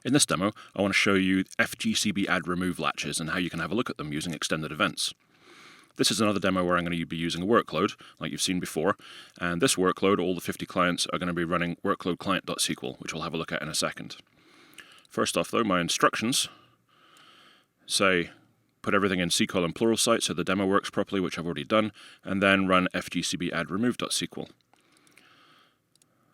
In this demo, I want to show you FGCB add remove latches and how you can have a look at them using extended events. This is another demo where I'm going to be using a workload, like you've seen before, and this workload, all the 50 clients are going to be running workload client.sql, which we'll have a look at in a second. First off though, my instructions say put everything in C:, plural site so the demo works properly, which I've already done, and then run FGCB add remove.sql.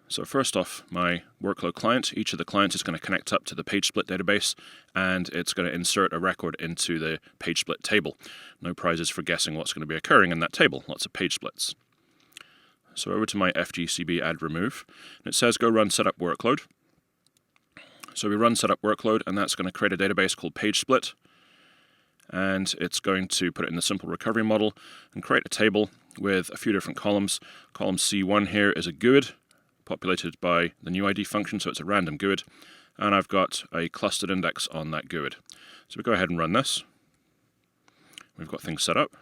So first off, my workload client, each of the clients is going to connect up to the page split database, and it's going to insert a record into the page split table. No prizes for guessing what's going to be occurring in that table, lots of page splits. So over to my FGCB add remove, and it says go run setup workload. So we run setup workload, and that's going to create a database called page split, and it's going to put it in the simple recovery model and create a table with a few different columns. Column C1 here is a GUID, populated by the new ID function, so it's a random GUID, and I've got a clustered index on that GUID. So we go ahead and run this. We've got things set up.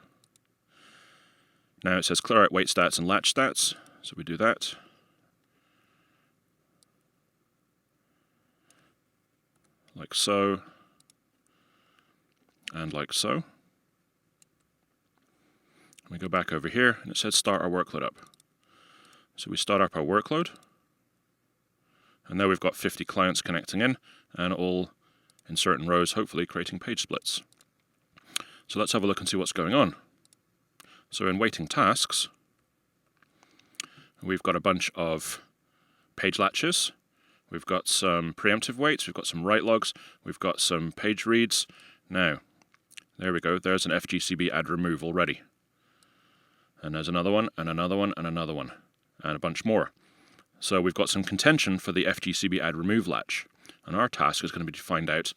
Now it says clear out wait stats and latch stats, so we do that. Like so, and like so. We go back over here, and it says start our workload up. So we start up our workload, and now we've got 50 clients connecting in, and all in certain rows, hopefully creating page splits. So let's have a look and see what's going on. So in waiting tasks, we've got a bunch of page latches, we've got some preemptive waits, we've got some write logs, we've got some page reads. Now, there we go, there's an FGCB add remove already. And there's another one, and another one, and another one, and a bunch more. So we've got some contention for the FGCB add remove latch, and our task is going to be to find out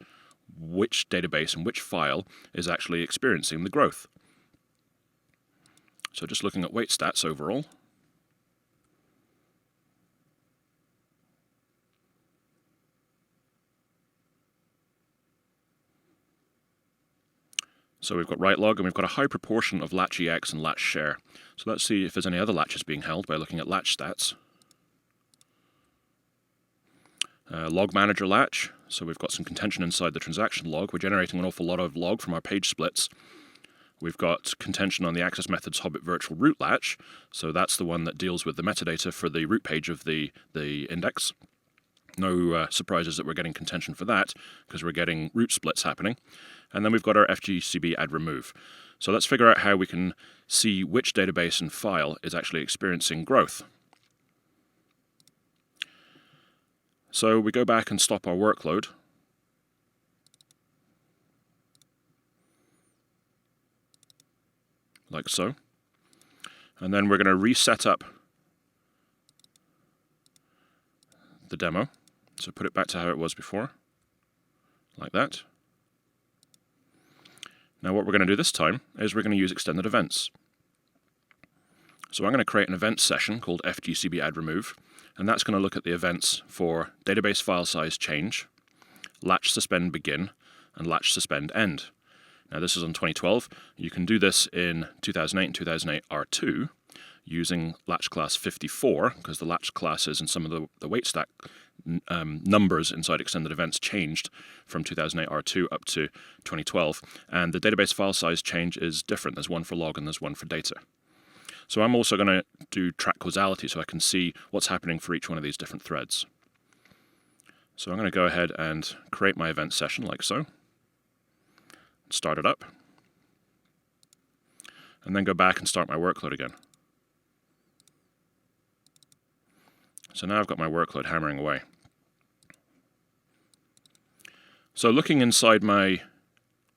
which database and which file is actually experiencing the growth. So just looking at wait stats overall. So we've got write log, and we've got a high proportion of latch ex and latch share. So let's see if there's any other latches being held by looking at latch stats. Log manager latch, so we've got some contention inside the transaction log. We're generating an awful lot of log from our page splits. We've got contention on the access methods Hobbit virtual root latch, so that's the one that deals with the metadata for the root page of the index. No surprises that we're getting contention for that, because we're getting root splits happening. And then we've got our FGCB add remove. So let's figure out how we can see which database and file is actually experiencing growth. So we go back and stop our workload. Like so. And then we're going to reset up the demo. So put it back to how it was before, like that. Now what we're going to do this time is we're going to use extended events. So I'm going to create an event session called FGCB add remove, and that's going to look at the events for database file size change, latch suspend begin, and latch suspend end. Now this is on 2012. You can do this in 2008 and 2008 R2 using latch class 54, because the latch classes and some of the wait stack numbers inside extended events changed from 2008 R2 up to 2012, and the database file size change is different. There's one for log and there's one for data. So I'm also going to do track causality so I can see what's happening for each one of these different threads. So I'm going to go ahead and create my event session like so, start it up, and then go back and start my workload again. So now I've got my workload hammering away. So looking inside my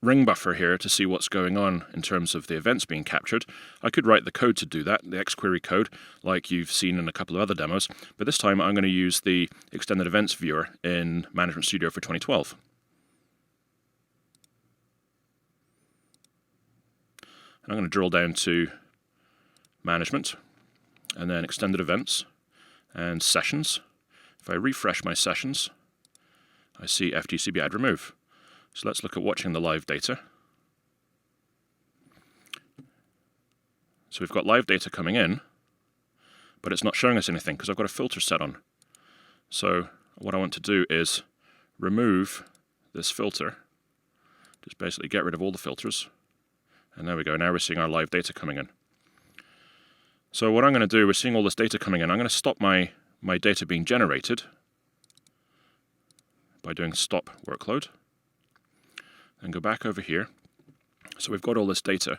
ring buffer here to see what's going on in terms of the events being captured, I could write the code to do that, the xquery code, like you've seen in a couple of other demos, but this time I'm going to use the extended events viewer in Management Studio for 2012. And I'm going to drill down to Management, and then Extended Events, and Sessions. If I refresh my sessions, I see FGCB add remove. So let's look at watching the live data. So we've got live data coming in, but it's not showing us anything because I've got a filter set on. So what I want to do is remove this filter, just basically get rid of all the filters, and there we go, now we're seeing our live data coming in. So what I'm going to do, we're seeing all this data coming in, I'm going to stop my data being generated by doing stop workload, and go back over here. So we've got all this data.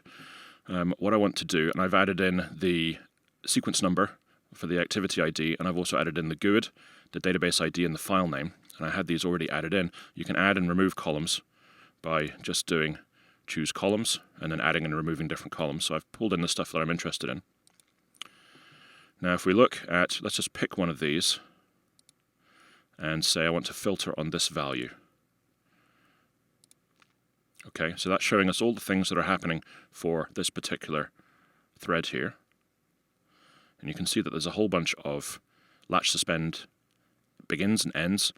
What I want to do, and I've added in the sequence number for the activity ID, and I've also added in the GUID, the database ID, and the file name, and I had these already added in. You can add and remove columns by just doing choose columns and then adding and removing different columns. So I've pulled in the stuff that I'm interested in. Now if we look at, let's just pick one of these and say I want to filter on this value. Okay, so that's showing us all the things that are happening for this particular thread here. And you can see that there's a whole bunch of latch suspend begins and ends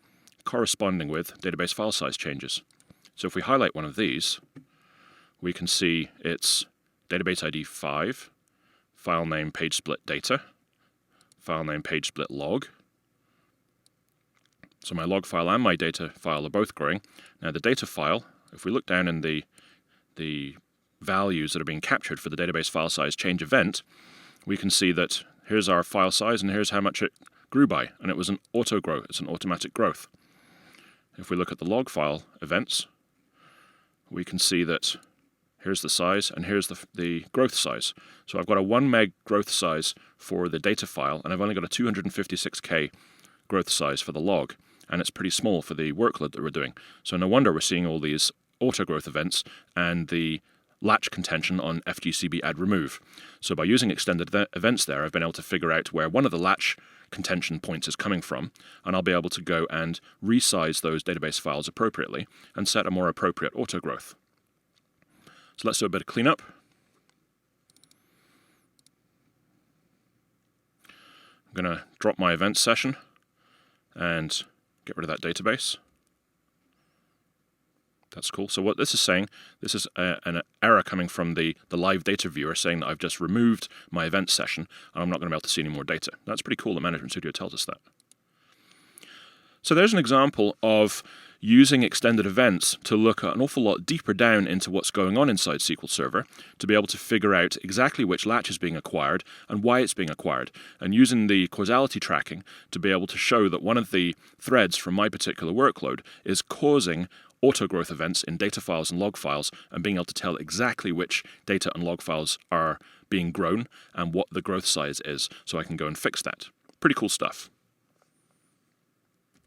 corresponding with database file size changes. So if we highlight one of these, we can see it's database ID 5, file name page split data, file name page split log. So my log file and my data file are both growing. Now the data file, if we look down in the values that are being captured for the database file size change event, we can see that here's our file size and here's how much it grew by, and it was an auto growth, it's an automatic growth. If we look at the log file events, we can see that here's the size and here's the growth size. So I've got a 1 meg growth size for the data file, and I've only got a 256K growth size for the log, and it's pretty small for the workload that we're doing. So no wonder we're seeing all these auto growth events and the latch contention on FGCB add remove. So by using extended events there, I've been able to figure out where one of the latch contention points is coming from, and I'll be able to go and resize those database files appropriately and set a more appropriate auto growth. So let's do a bit of cleanup. I'm going to drop my events session and get rid of that database. That's cool. So what this is saying, this is an error coming from the live data viewer saying that I've just removed my event session and I'm not going to be able to see any more data. That's pretty cool that Management Studio tells us that. So there's an example of using extended events to look an awful lot deeper down into what's going on inside SQL Server to be able to figure out exactly which latch is being acquired and why it's being acquired, and using the causality tracking to be able to show that one of the threads from my particular workload is causing auto-growth events in data files and log files, and being able to tell exactly which data and log files are being grown and what the growth size is, so I can go and fix that. Pretty cool stuff.